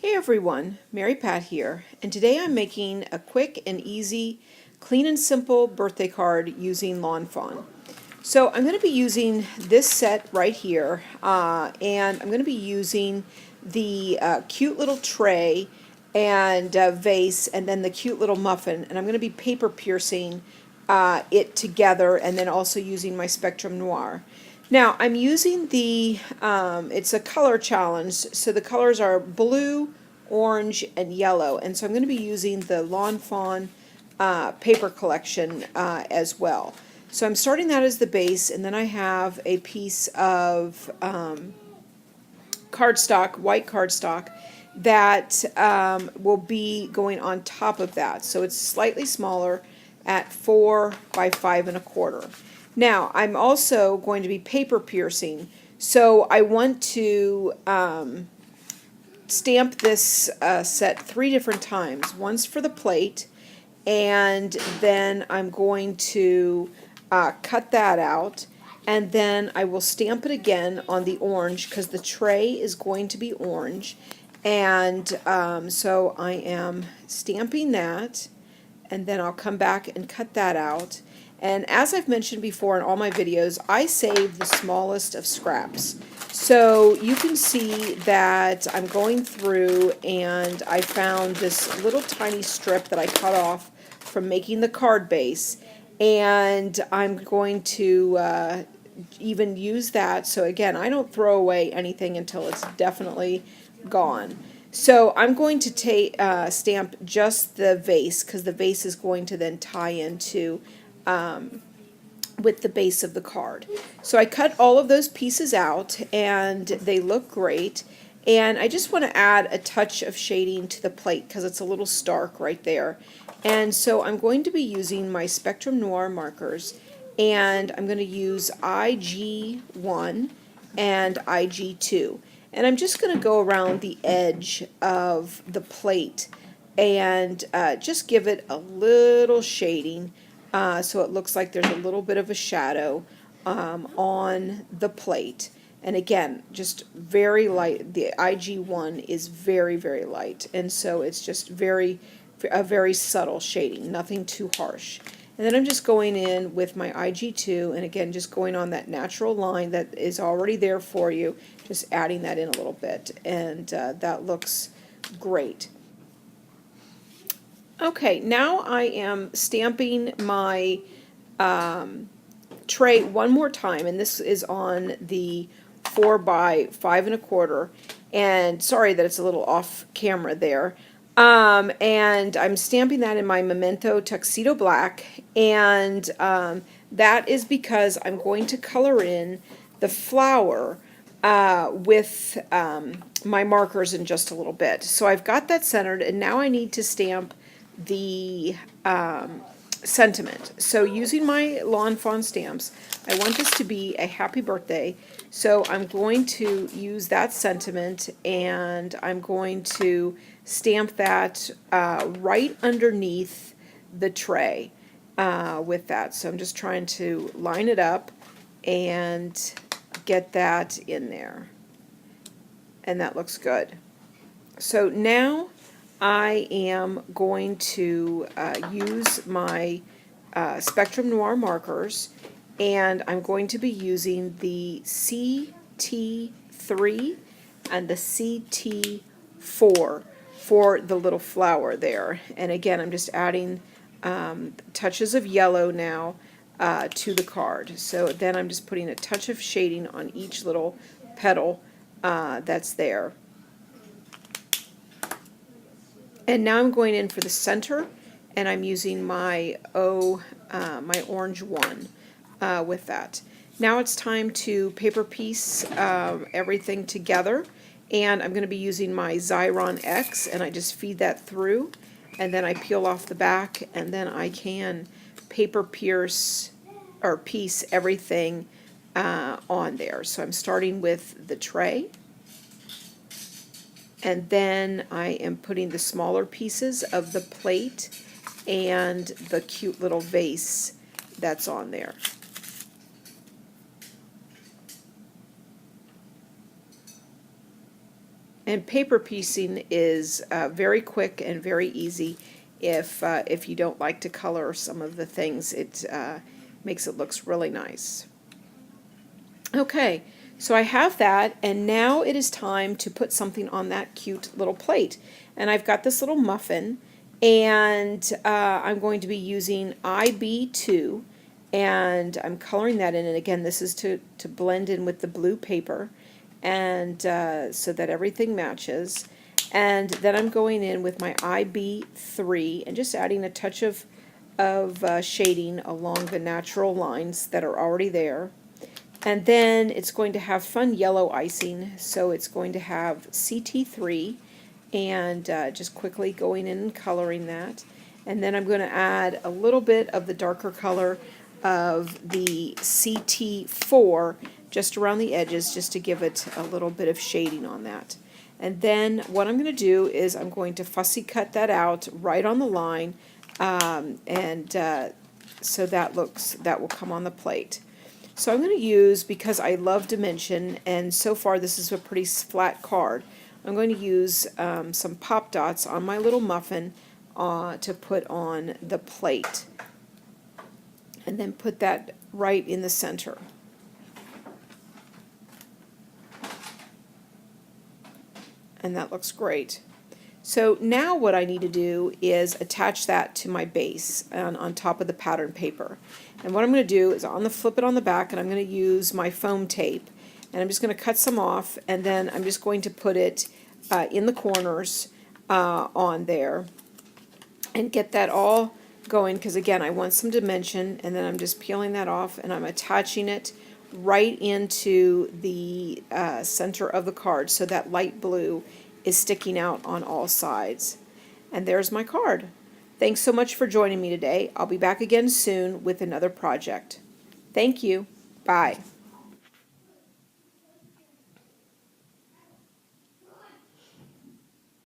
Hey everyone, Mary Pat here, and today I'm making a quick and easy, clean and simple birthday card using Lawn Fawn. So I'm going to be using this set right here, and I'm going to be using the cute little tray and vase, and then the cute little muffin, and I'm going to be paper piercing it together, and then also using my Spectrum Noir. Now I'm using it's a color challenge, so the colors are blue, orange, and yellow, and so I'm going to be using the Lawn Fawn paper collection as well. So I'm starting that as the base, and then I have a piece of cardstock, white cardstock, that will be going on top of that. So it's slightly smaller at 4 by 5 1/4. Now I'm also going to be paper piercing, so I want to stamp this set 3 different times. Once for the plate, and then I'm going to cut that out, and then I will stamp it again on the orange because the tray is going to be orange, and so I am stamping that, and then I'll come back and cut that out. And as I've mentioned before in all my videos, I save the smallest of scraps. So you can see that I'm going through and I found this little tiny strip that I cut off from making the card base, and I'm going to even use that. So again, I don't throw away anything until it's definitely gone. So I'm going to stamp just the vase, because the vase is going to then tie into with the base of the card. So I cut all of those pieces out, and they look great. And I just want to add a touch of shading to the plate because it's a little stark right there. And so I'm going to be using my Spectrum Noir markers, and I'm going to use IG1 and IG2. And I'm just going to go around the edge of the plate and just give it a little shading so it looks like there's a little bit of a shadow on the plate. And again, just very light. The IG1 is very, very light, and so it's just a very subtle shading, nothing too harsh. And then I'm just going in with my IG2, and again, just going on that natural line that is already there for you, just adding that in a little bit, and that looks great. Okay, now I am stamping my tray one more time, and this is on the 4 by 5 1/4, and sorry that it's a little off camera there. And I'm stamping that in my Memento Tuxedo Black, and that is because I'm going to color in the flower with my markers in just a little bit. So I've got that centered, and now I need to stamp the sentiment. So using my Lawn Fawn stamps, I want this to be a happy birthday, so I'm going to use that sentiment, and I'm going to stamp that right underneath the tray with that. So I'm just trying to line it up and get that in there, and that looks good. So now I am going to use my Spectrum Noir markers, and I'm going to be using the CT3 and the CT4 for the little flower there. And again, I'm just adding touches of yellow now to the card. So then I'm just putting a touch of shading on each little petal that's there. And now I'm going in for the center, and I'm using my my orange one with that. Now it's time to paper piece everything together, and I'm going to be using my Xyron X, and I just feed that through, and then I peel off the back, and then I can paper pierce or piece everything on there. So I'm starting with the tray, and then I am putting the smaller pieces of the plate and the cute little vase that's on there. And paper piecing is very quick and very easy. If you don't like to color some of the things, it makes it looks really nice. Okay, so I have that, and now it is time to put something on that cute little plate. And I've got this little muffin, and I'm going to be using IB2, and I'm coloring that in. And again, this is to blend in with the blue paper, and so that everything matches. And then I'm going in with my IB3 and just adding a touch of shading along the natural lines that are already there. And then it's going to have fun yellow icing, so it's going to have CT3, and just quickly going in and coloring that. And then I'm going to add a little bit of the darker color of the CT4 just around the edges, just to give it a little bit of shading on that. And then what I'm going to do is I'm going to fussy cut that out right on the line, so that will come on the plate. So I'm going to use, because I love dimension, and so far this is a pretty flat card, I'm going to use some pop dots on my little muffin to put on the plate, and then put that right in the center. And that looks great. So now what I need to do is attach that to my base on top of the pattern paper. And what I'm going to do is flip it on the back, and I'm going to use my foam tape, and I'm just going to cut some off, and then I'm just going to put it in the corners on there and get that all going, because again I want some dimension. And then I'm just peeling that off, and I'm attaching it right into the center of the card, so that light blue is sticking out on all sides. And there's my card. Thanks so much for joining me today. I'll be back again soon with another project. Thank you. Bye.